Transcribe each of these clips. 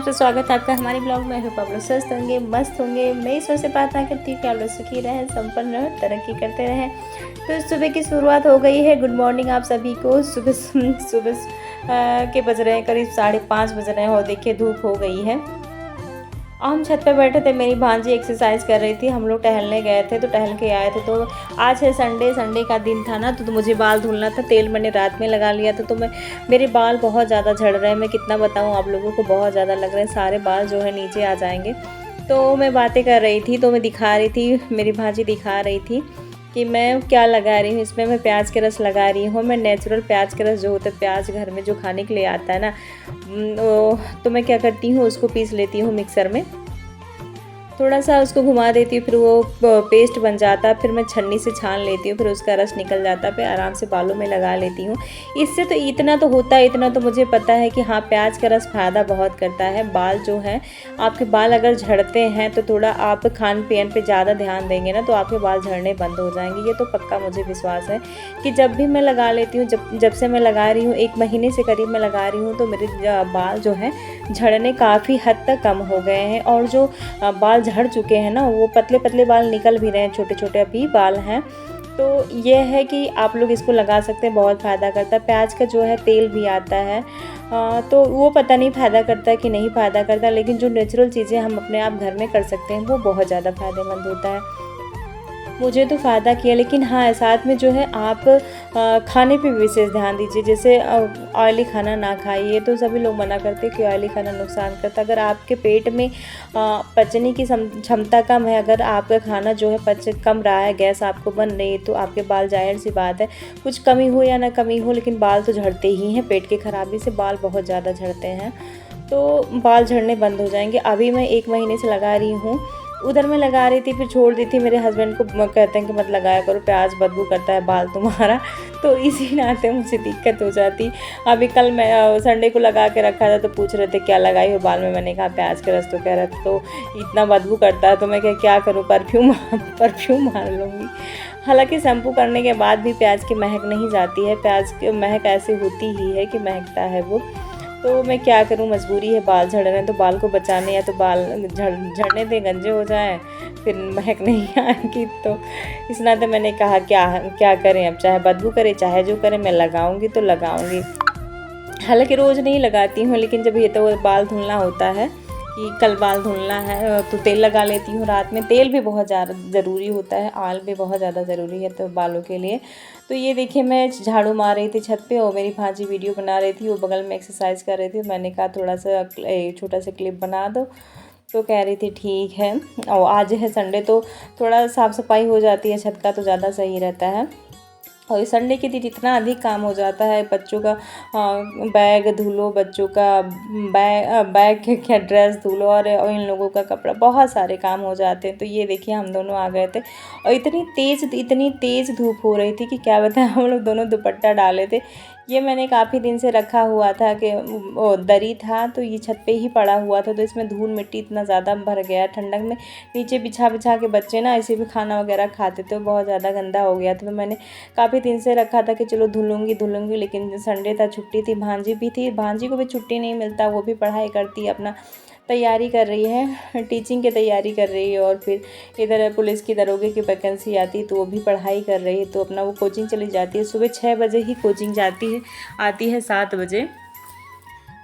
आपसे स्वागत है आपका हमारे ब्लॉग में। होप आप लोग स्वस्थ होंगे, मस्त होंगे। मैं ईश्वर से प्रार्थना करती हूँ कि आप लोग सुखी रहें, संपन्न रहें, तरक्की करते रहें। तो सुबह की शुरुआत हो गई है। गुड मॉर्निंग आप सभी को। सुबह सुबह के बज रहे हैं करीब 5:30 बज रहे हैं और देखिए धूप हो गई है। हम छत पे बैठे थे, मेरी भांजी एक्सरसाइज कर रही थी, हम लोग टहलने गए थे तो टहल के आए थे। तो आज है संडे का दिन था ना, तो मुझे बाल धुलना था। तेल मैंने रात में लगा लिया था, तो मेरे बाल बहुत ज़्यादा झड़ रहे हैं। मैं कितना बताऊँ आप लोगों को, बहुत ज़्यादा लग रहे हैं, सारे बाल जो है नीचे आ जाएंगे। तो मैं बातें कर रही थी, तो मैं दिखा रही थी, मेरी भांजी दिखा रही थी कि मैं क्या लगा रही हूँ। इसमें मैं प्याज के रस लगा रही हूँ। मैं नेचुरल प्याज के रस जो होता है, प्याज घर में जो खाने के लिए आता है ना, तो मैं क्या करती हूँ, उसको पीस लेती हूँ मिक्सर में, थोड़ा सा उसको घुमा देती हूँ, फिर वो पेस्ट बन जाता है। फिर मैं छन्नी से छान लेती हूँ, फिर उसका रस निकल जाता है, फिर आराम से बालों में लगा लेती हूँ। इससे तो इतना तो होता है, इतना तो मुझे पता है कि हाँ, प्याज का रस फ़ायदा बहुत करता है। बाल जो है, आपके बाल अगर झड़ते हैं तो थोड़ा आप खान पीन पे ज़्यादा ध्यान देंगे ना, तो आपके बाल झड़ने बंद हो जाएंगे। ये तो पक्का मुझे विश्वास है कि जब भी मैं लगा लेती हूँ, जब से मैं लगा रही हूँ, 1 महीने से करीब मैं लगा रही हूँ, तो मेरे बाल जो है झड़ने काफ़ी हद तक कम हो गए हैं। और जो बाल झड़ चुके हैं ना, वो पतले पतले बाल निकल भी रहे हैं, छोटे छोटे अभी बाल हैं। तो ये है कि आप लोग इसको लगा सकते हैं, बहुत फ़ायदा करता है। प्याज का जो है तेल भी आता है, तो वो पता नहीं फ़ायदा करता है कि नहीं फ़ायदा करता, लेकिन जो नेचुरल चीज़ें हम अपने आप घर में कर सकते हैं वो बहुत ज़्यादा फ़ायदेमंद होता है। मुझे तो फ़ायदा किया, लेकिन हाँ, साथ में जो है आप खाने पे विशेष ध्यान दीजिए। जैसे ऑयली खाना ना खाइए, तो सभी लोग मना करते हैं कि ऑयली खाना नुकसान करता है। अगर आपके पेट में पचने की क्षमता कम है, अगर आपका खाना जो है पच कम रहा है, गैस आपको बन रही है, तो आपके बाल, जाहिर सी बात है, कुछ कमी हो या ना कमी हो, लेकिन बाल तो झड़ते ही हैं। पेट की खराबी से बाल बहुत ज़्यादा झड़ते हैं, तो बाल झड़ने बंद हो जाएंगे। अभी मैं 1 महीने से लगा रही हूँ। उधर मैं लगा रही थी, फिर छोड़ दी थी। मेरे हस्बैंड को कहते हैं कि मत लगाया करो, प्याज बदबू करता है बाल तुम्हारा, तो इसी नाते मुझे दिक्कत हो जाती। अभी कल मैं संडे को लगा के रखा था, तो पूछ रहे थे क्या लगाई हो बाल में, मैंने कहा प्याज का रस। तो कह रहा था तो इतना बदबू करता है, तो मैं क्या करूँ, परफ्यूम मार लूँगी। हालांकि शैम्पू करने के बाद भी प्याज की महक नहीं जाती है। प्याज की महक ऐसी होती ही है कि महकता है वो। तो मैं क्या करूं, मजबूरी है, बाल झड़ रहे हैं तो बाल को बचाने, या तो बाल झड़ने दें, गंजे हो जाएं, फिर महक नहीं आएगी। तो इस नाते मैंने कहा क्या क्या करें, अब चाहे बदबू करे चाहे जो करे, मैं लगाऊंगी तो लगाऊंगी। हालांकि रोज़ नहीं लगाती हूँ, लेकिन जब ये तो बाल धुलना होता है कि कल बाल धुलना है, तो तेल लगा लेती हूँ रात में। तेल भी बहुत ज़्यादा ज़रूरी होता है, ऑयल भी बहुत ज़्यादा ज़रूरी है तो बालों के लिए। तो ये देखिए, मैं झाड़ू मार रही थी छत पे, और मेरी भांजी वीडियो बना रही थी, वो बगल में एक्सरसाइज कर रही थी। मैंने कहा थोड़ा सा छोटा सा क्लिप बना दो, तो कह रही थी ठीक है। और आज है संडे, तो थोड़ा साफ़ सफाई हो जाती है छत का, तो ज़्यादा सही रहता है। और संडे के दिन इतना अधिक काम हो जाता है, बच्चों का बैग धुलो, बच्चों का बैग क्या ड्रेस धुलो, और इन लोगों का कपड़ा, बहुत सारे काम हो जाते हैं। तो ये देखिए, हम दोनों आ गए थे, और इतनी तेज़ धूप हो रही थी कि क्या बताएं। हम लोग दोनों दुपट्टा डाले थे। ये मैंने काफ़ी दिन से रखा हुआ था कि वो दरी था, तो ये छत पे ही पड़ा हुआ था, तो इसमें धूल मिट्टी इतना ज़्यादा भर गया। ठंडक में नीचे बिछा बिछा के बच्चे ना ऐसे भी खाना वगैरह खाते थे, बहुत ज़्यादा गंदा हो गया था। तो मैंने काफ़ी दिन से रखा था कि चलो धुलूँगी, लेकिन संडे था, छुट्टी थी, भांजी भी थी। भांजी को भी छुट्टी नहीं मिलता, वो भी पढ़ाई करती है, अपना तैयारी कर रही है, टीचिंग की तैयारी कर रही है। और फिर इधर पुलिस की दरोगे की वैकेंसी आती, तो वो भी पढ़ाई कर रही है, तो अपना वो कोचिंग चली जाती है। सुबह 6 बजे ही कोचिंग जाती है, आती है 7 बजे।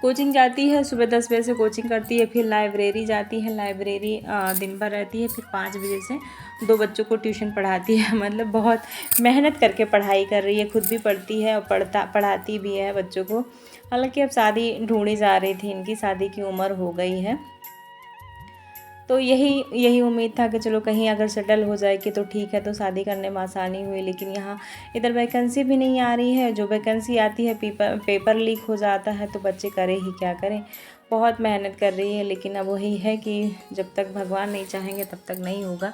कोचिंग जाती है, सुबह 10 बजे से कोचिंग करती है, फिर लाइब्रेरी जाती है, लाइब्रेरी दिन भर रहती है, फिर 5 बजे से 2 बच्चों को ट्यूशन पढ़ाती है। मतलब बहुत मेहनत करके पढ़ाई कर रही है, खुद भी पढ़ती है और पढ़ाती भी है बच्चों को। हालांकि अब शादी ढूंढी जा रही थी, इनकी शादी की उम्र हो गई है, तो यही उम्मीद था कि चलो कहीं अगर सेटल हो जाएगी तो ठीक है, तो शादी करने में आसानी हुई। लेकिन यहाँ इधर वैकेंसी भी नहीं आ रही है, जो वैकेंसी आती है पेपर लीक हो जाता है, तो बच्चे करें ही क्या करें। बहुत मेहनत कर रही है, लेकिन अब वही है कि जब तक भगवान नहीं चाहेंगे तब तक नहीं होगा।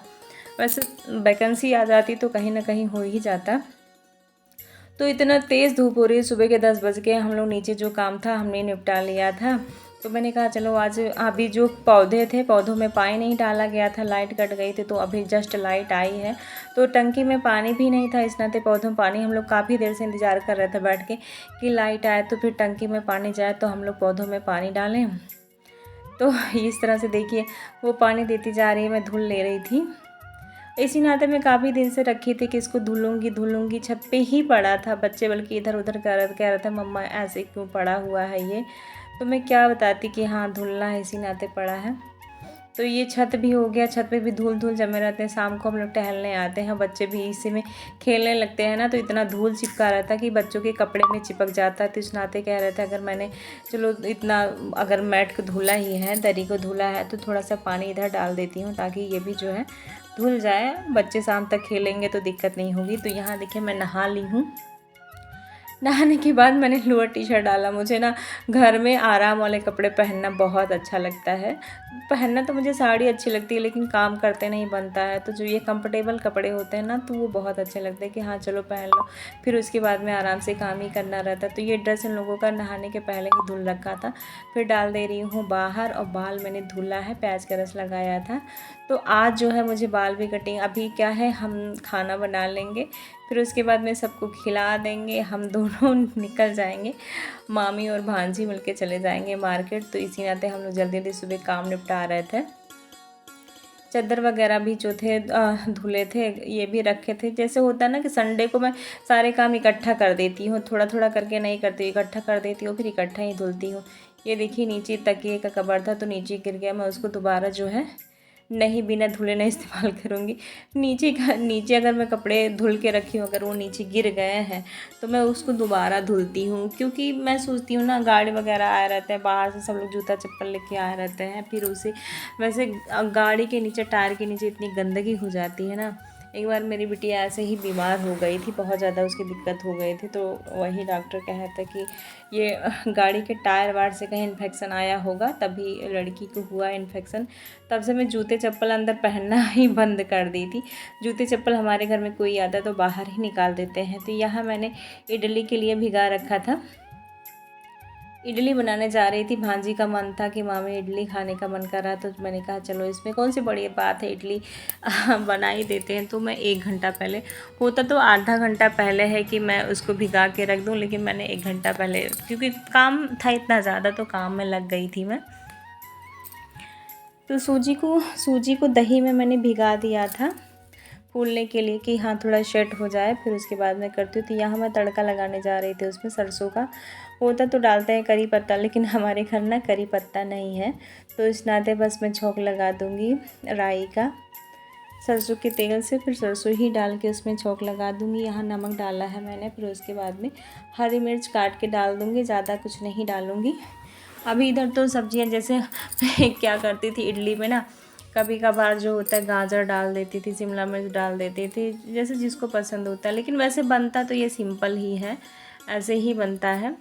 वैसे वैकेंसी आ जाती तो कहीं ना कहीं हो ही जाता। तो इतना तेज़ धूप हो रही है, सुबह के 10 बज के हम लोग नीचे जो काम था हमने निपटा लिया था। तो मैंने कहा चलो आज, अभी जो पौधे थे, पौधों में पानी नहीं डाला गया था, लाइट कट गई थी, तो अभी जस्ट लाइट आई है, तो टंकी में पानी भी नहीं था। इस नाते पौधों में पानी, हम लोग काफ़ी देर से इंतज़ार कर रहे थे बैठ के कि लाइट आए तो फिर टंकी में पानी जाए, तो हम लोग पौधों में पानी डालें। तो इस तरह से देखिए वो पानी देती जा रही है, मैं धुल ले रही थी। इसी नाते मैं काफ़ी दिन से रखी थी कि इसको धुलूँगी धुलूँगी, छत पे ही पड़ा था। बच्चे बल्कि इधर उधर कह रहे थे मम्मा ऐसे क्यों पड़ा हुआ है ये, तो मैं क्या बताती कि हाँ धुलना है, इसी नाते पड़ा है। तो ये छत भी हो गया, छत पे भी धूल धूल जमे रहते हैं। शाम को हम लोग टहलने आते हैं, बच्चे भी इसी में खेलने लगते हैं ना, तो इतना धूल चिपका रहता है कि बच्चों के कपड़े में चिपक जाता है। तो इस नाते कह रहे थे अगर मैंने चलो इतना अगर मैट को धुला ही है, दरी को धुला है, तो थोड़ा सा पानी इधर डाल देती हूँ ताकि ये भी जो है धुल जाए। बच्चे शाम तक खेलेंगे तो दिक्कत नहीं होगी। तो यहाँ देखिए मैं नहा ली हूँ। नहाने के बाद मैंने लोअर टी शर्ट डाला। मुझे ना घर में आराम वाले कपड़े पहनना बहुत अच्छा लगता है। पहनना तो मुझे साड़ी अच्छी लगती है, लेकिन काम करते नहीं बनता है। तो जो ये कंफर्टेबल कपड़े होते हैं ना, तो वो बहुत अच्छे लगते हैं कि हाँ चलो पहन लो, फिर उसके बाद में आराम से काम ही करना रहता है। तो ये ड्रेस इन लोगों का नहाने के पहले ही धुल रखा था। फिर डाल दे रही हूँ बाहर, और बाल मैंने धुला है, प्याज का रस लगाया था। तो आज जो है मुझे बाल भी कटिंग, अभी क्या है हम खाना बना लेंगे, फिर उसके बाद में सबको खिला देंगे, हम दोनों निकल जाएंगे। मामी और भांजी मिलके चले जाएंगे मार्केट। तो इसी नाते हम लोग जल्दी जल्दी सुबह काम निपटा रहे थे। चादर वगैरह भी जो थे धुले थे, ये भी रखे थे। जैसे होता है ना कि संडे को मैं सारे काम इकट्ठा कर देती हूँ, थोड़ा थोड़ा करके नहीं करती, इकट्ठा कर देती हूँ, फिर इकट्ठा ही धुलती हूँ। ये देखिए नीचे तकिए का कवर था, तो नीचे गिर गया, मैं उसको दोबारा जो है नहीं बिना धुले नहीं इस्तेमाल करूँगी। नीचे अगर मैं कपड़े धुल के रखी हूँ, अगर वो नीचे गिर गए हैं तो मैं उसको दोबारा धुलती हूँ, क्योंकि मैं सोचती हूँ ना गाड़ी वगैरह आए रहते हैं, बाहर से सब लोग जूता चप्पल लेके आए रहते हैं, फिर उसे वैसे गाड़ी के नीचे टायर के नीचे इतनी गंदगी हो जाती है ना। एक बार मेरी बिटिया ऐसे ही बीमार हो गई थी, बहुत ज़्यादा उसकी दिक्कत हो गई थी। तो वही डॉक्टर कहा था कि ये गाड़ी के टायर वायर से कहीं इन्फेक्शन आया होगा, तभी लड़की को हुआ इन्फेक्शन। तब से मैं जूते चप्पल अंदर पहनना ही बंद कर दी थी। जूते चप्पल हमारे घर में कोई आता है तो बाहर ही निकाल देते हैं। तो यहाँ मैंने इडली के लिए भिगा रखा था। इडली बनाने जा रही थी, भांजी का मन था कि मामी इडली खाने का मन कर रहा, तो मैंने कहा चलो इसमें कौन सी बड़ी बात है, इडली बना ही देते हैं। तो मैं 1 घंटा पहले, होता तो आधा घंटा पहले है कि मैं उसको भिगा के रख दूं, लेकिन मैंने 1 घंटा पहले, क्योंकि काम था इतना ज़्यादा, तो काम में लग गई थी मैं। तो सूजी को दही में मैंने भिगा दिया था फूलने के लिए कि हाँ थोड़ा सेट हो जाए, फिर उसके बाद मैं करती हूँ। तो यहाँ मैं तड़का लगाने जा रही थी, उसमें सरसों का होता तो डालते हैं करी पत्ता, लेकिन हमारे घर ना करी पत्ता नहीं है, तो इस नाते बस मैं छौंक लगा दूँगी राई का सरसों के तेल से। फिर सरसों ही डाल के उसमें छौंक लगा दूँगी। यहाँ नमक डाला है मैंने, फिर उसके बाद में हरी मिर्च काट के डाल दूँगी, ज़्यादा कुछ नहीं डालूँगी। अभी इधर तो सब्जियाँ जैसे मैं क्या करती थी इडली में ना, कभी कभार जो होता है गाजर डाल देती थी, शिमला मिर्च डाल देती थी, जैसे जिसको पसंद होता है। लेकिन वैसे बनता तो ये सिंपल ही है, ऐसे ही बनता है।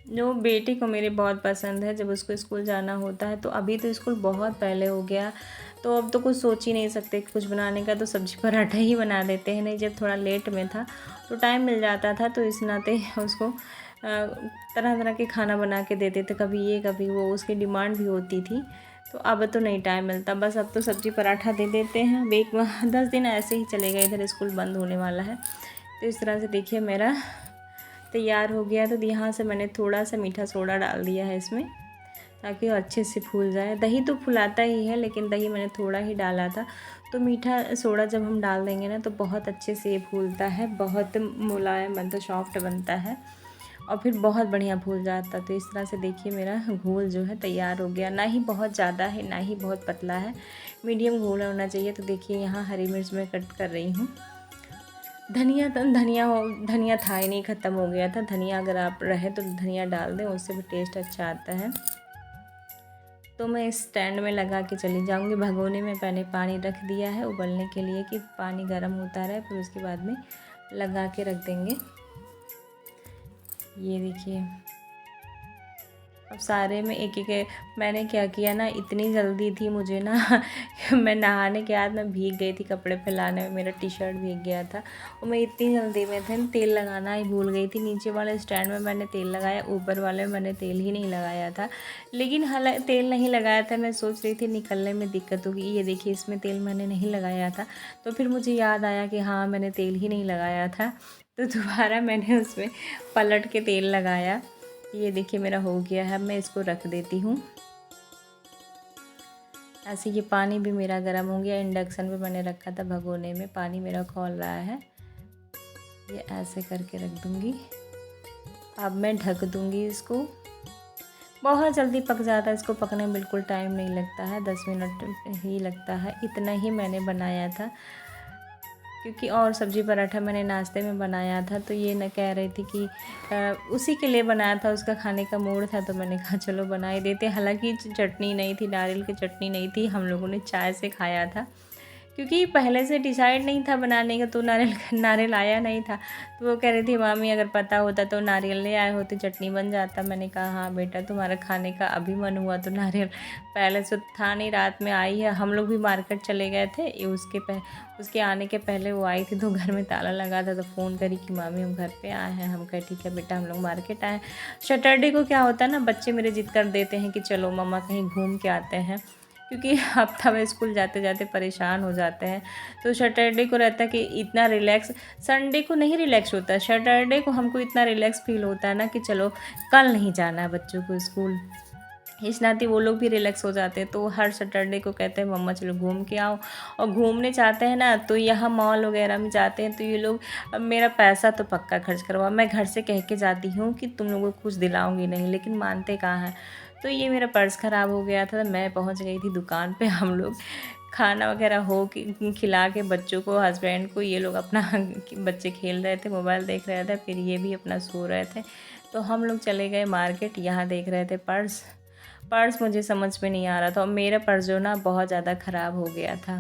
जो बेटे को मेरे बहुत पसंद है, जब उसको स्कूल जाना होता है, तो अभी तो स्कूल बहुत पहले हो गया, तो अब तो कुछ सोच ही नहीं सकते कुछ बनाने का, तो सब्जी पराठा ही बना देते हैं। नहीं जब थोड़ा लेट में था तो टाइम मिल जाता था, तो इस नाते उसको तरह तरह के खाना बना के देते थे, कभी ये कभी वो, उसकी डिमांड भी होती थी। तो अब तो नहीं टाइम मिलता, बस अब तो सब्जी पराठा दे देते हैं। अब 10 दिन ऐसे ही चलेगा, इधर स्कूल बंद होने वाला है। तो इस तरह से देखिए मेरा तैयार हो गया। तो यहाँ से मैंने थोड़ा सा मीठा सोडा डाल दिया है इसमें, ताकि अच्छे से फूल जाए। दही तो फुलाता ही है, लेकिन दही मैंने थोड़ा ही डाला था। तो मीठा सोडा जब हम डाल देंगे ना, तो बहुत अच्छे से ये फूलता है, बहुत मुलायम बनता, सॉफ्ट बनता है, और फिर बहुत बढ़िया फूल जाता। तो इस तरह से देखिए मेरा घोल जो है तैयार हो गया। ना ही बहुत ज़्यादा है, ना ही बहुत पतला है, मीडियम घोल होना चाहिए। तो देखिए यहाँ हरी मिर्च मैं कट कर रही हूँ। धनिया था ही नहीं, ख़त्म हो गया था। धनिया अगर आप रहे तो धनिया डाल दें, उससे भी टेस्ट अच्छा आता है। तो मैं इस स्टैंड में लगा के चली जाऊंगी। भगोने में पहले पानी रख दिया है उबलने के लिए कि पानी गर्म होता रहे, फिर उसके बाद में लगा के रख देंगे। ये देखिए अब सारे में एक एक मैंने क्या किया ना, इतनी जल्दी थी मुझे ना मैं नहाने के बाद मैं भीग गई थी कपड़े फैलाने में, मेरा टी शर्ट भीग गया था, और मैं इतनी जल्दी में थी तेल लगाना ही भूल गई थी। नीचे वाले स्टैंड में मैंने तेल लगाया, ऊपर वाले में मैंने तेल ही नहीं लगाया था। लेकिन हालांकि तेल नहीं लगाया था, मैं सोच रही थी निकलने में दिक्कत होगी। ये देखिए इसमें तेल मैंने नहीं लगाया था, तो फिर मुझे याद आया कि हाँ मैंने तेल ही नहीं लगाया था। तो दोबारा मैंने उसमें पलट के तेल लगाया। ये देखिए मेरा हो गया है, मैं इसको रख देती हूँ। ऐसे ये पानी भी मेरा गर्म हो गया, इंडक्शन पे मैंने रखा था भगोने में, पानी मेरा खौल रहा है। ये ऐसे करके रख दूँगी। अब मैं ढक दूँगी इसको। बहुत जल्दी पक जाता है, इसको पकने में बिल्कुल टाइम नहीं लगता है, 10 मिनट ही लगता है। इतना ही मैंने बनाया था, क्योंकि और सब्ज़ी पराठा मैंने नाश्ते में बनाया था, तो ये ना कह रही थी कि उसी के लिए बनाया था, उसका खाने का मूड था, तो मैंने कहा चलो बना ही देते। हालांकि चटनी नहीं थी, नारियल की चटनी नहीं थी, हम लोगों ने चाय से खाया था, क्योंकि पहले से डिसाइड नहीं था बनाने का, तो नारियल नारियल आया नहीं था। तो वो कह रही थी मामी अगर पता होता तो नारियल ले आए होते, चटनी बन जाता। मैंने कहा हाँ बेटा, तुम्हारा खाने का अभी मन हुआ तो नारियल पहले से था नहीं, रात में आई है। हम लोग भी मार्केट चले गए थे, उसके आने के पहले वो आई थी, तो घर में ताला लगा था, तो फ़ोन करी कि मामी हम घर पे आए हैं। हम कहे ठीक है बेटा, हम लोग मार्केट आए। सैटरडे को क्या होता है ना, बच्चे मेरे जिद कर देते हैं कि चलो मम्मा कहीं घूम के आते हैं, क्योंकि हफ्ता में स्कूल जाते जाते परेशान हो जाते हैं। तो सैटरडे को रहता है कि इतना रिलैक्स, संडे को नहीं रिलैक्स होता है, सैटरडे को हमको इतना रिलैक्स फील होता है ना कि चलो कल नहीं जाना है बच्चों को स्कूल। इस नाते वो लोग भी रिलैक्स हो जाते हैं। तो हर सैटरडे को कहते हैं मम्मा चलो घूम के आओ, और घूमने जाते हैं ना तो यहाँ मॉल वगैरह में जाते हैं, तो ये लोग मेरा पैसा तो पक्का खर्च करवा। मैं घर से कह के जाती हूँ कि तुम लोगों को कुछ दिलाऊंगी नहीं, लेकिन मानते कहाँ हैं। तो ये मेरा पर्स ख़राब हो गया था, मैं पहुँच गई थी दुकान पे। हम लोग खाना वगैरह हो कि खिला के बच्चों को, हस्बैंड को, ये लोग अपना बच्चे खेल रहे थे, मोबाइल देख रहे थे, फिर ये भी अपना सो रहे थे। तो हम लोग चले गए मार्केट, यहाँ देख रहे थे पर्स। पर्स मुझे समझ में नहीं आ रहा था, और मेरा पर्स जो ना बहुत ज़्यादा ख़राब हो गया था,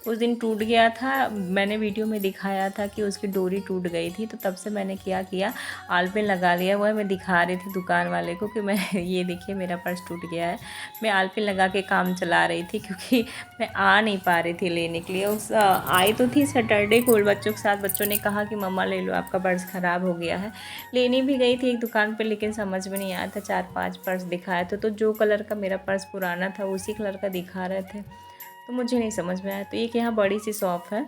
उस दिन टूट गया था। मैंने वीडियो में दिखाया था कि उसकी डोरी टूट गई थी, तो तब से मैंने क्या किया, आलपिन लगा लिया हुआ है। मैं दिखा रही थी दुकान वाले को कि मैं ये देखिए मेरा पर्स टूट गया है। मैं आलपिन लगा के काम चला रही थी, क्योंकि मैं आ नहीं पा रही थी लेने के लिए। आई तो थी सैटरडे को बच्चों के साथ, बच्चों ने कहा कि मम्मा ले लो आपका पर्स ख़राब हो गया है। लेने भी गई थी एक दुकान पर, लेकिन समझ में नहीं आया था, 4-5 पर्स दिखाए थे, तो जो कलर का मेरा पर्स पुराना था उसी कलर का दिखा रहे थे, तो मुझे नहीं समझ में आया। तो एक यहाँ बड़ी सी शॉप है,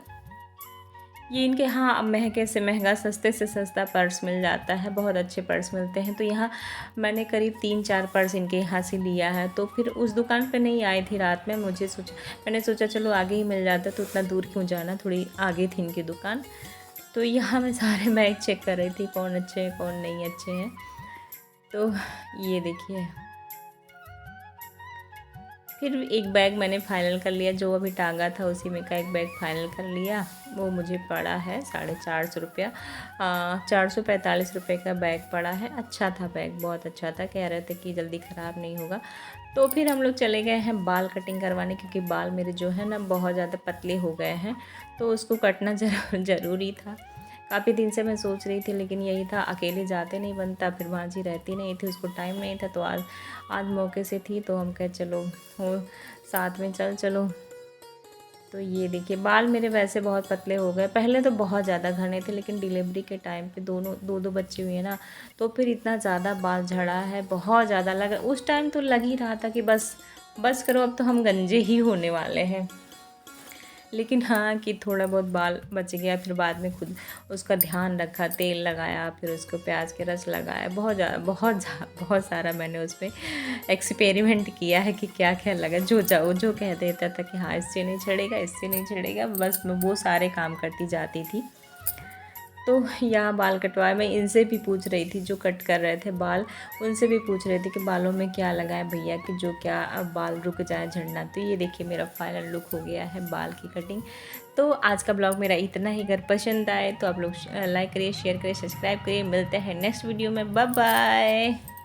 ये इनके यहाँ महंगे से महंगा, सस्ते से सस्ता पर्स मिल जाता है, बहुत अच्छे पर्स मिलते हैं। तो यहाँ मैंने करीब 3-4 पर्स इनके यहाँ से लिया है। तो फिर उस दुकान पे नहीं आई थी रात में, मैंने सोचा चलो आगे ही मिल जाता, तो उतना दूर क्यों जाना, थोड़ी आगे थी इनकी दुकान। तो यहाँ मैं सारे बैग चेक कर रही थी, कौन अच्छे हैं कौन नहीं अच्छे हैं। तो ये देखिए, फिर एक बैग मैंने फ़ाइनल कर लिया, जो अभी टांगा था उसी में का एक बैग फ़ाइनल कर लिया। वो मुझे पड़ा है 450 रुपया, 445 रुपये का बैग पड़ा है। अच्छा था बैग, बहुत अच्छा था, कह रहे थे कि जल्दी ख़राब नहीं होगा। तो फिर हम लोग चले गए हैं बाल कटिंग करवाने, क्योंकि बाल मेरे जो है ना बहुत ज़्यादा पतले हो गए हैं, तो उसको कटना ज़रूरी था। काफ़ी दिन से मैं सोच रही थी, लेकिन यही था अकेले जाते नहीं बनता, फिर भांजी रहती नहीं थी, उसको टाइम नहीं था। तो आज मौके से थी, तो हम कहे चलो हो साथ में चलो। तो ये देखिए बाल मेरे वैसे बहुत पतले हो गए, पहले तो बहुत ज़्यादा घने थे, लेकिन डिलीवरी के टाइम पे दो बच्चे हुए ना, तो फिर इतना ज़्यादा बाल झड़ा है, बहुत ज़्यादा लगा। उस टाइम तो लग ही रहा था कि बस करो, अब तो हम गंजे ही होने वाले हैं। लेकिन हाँ कि थोड़ा बहुत बाल बच गया, फिर बाद में खुद उसका ध्यान रखा, तेल लगाया, फिर उसको प्याज के रस लगाया, बहुत सारा मैंने उसमें एक्सपेरिमेंट किया है कि क्या क्या लगा। जो कह देता था कि हाँ इससे नहीं छड़ेगा, बस मैं वो सारे काम करती जाती थी। तो यहाँ बाल कटवाए, मैं इनसे भी पूछ रही थी, जो कट कर रहे थे बाल, उनसे भी पूछ रही थी कि बालों में क्या लगाए भैया, कि जो क्या अब बाल रुक जाए झड़ना। तो ये देखिए मेरा फाइनल लुक हो गया है बाल की कटिंग। तो आज का ब्लॉग मेरा इतना ही, अगर पसंद आए तो आप लोग लाइक करिए, शेयर करिए, सब्सक्राइब करिए। मिलते हैं नेक्स्ट वीडियो में, बाय बाय।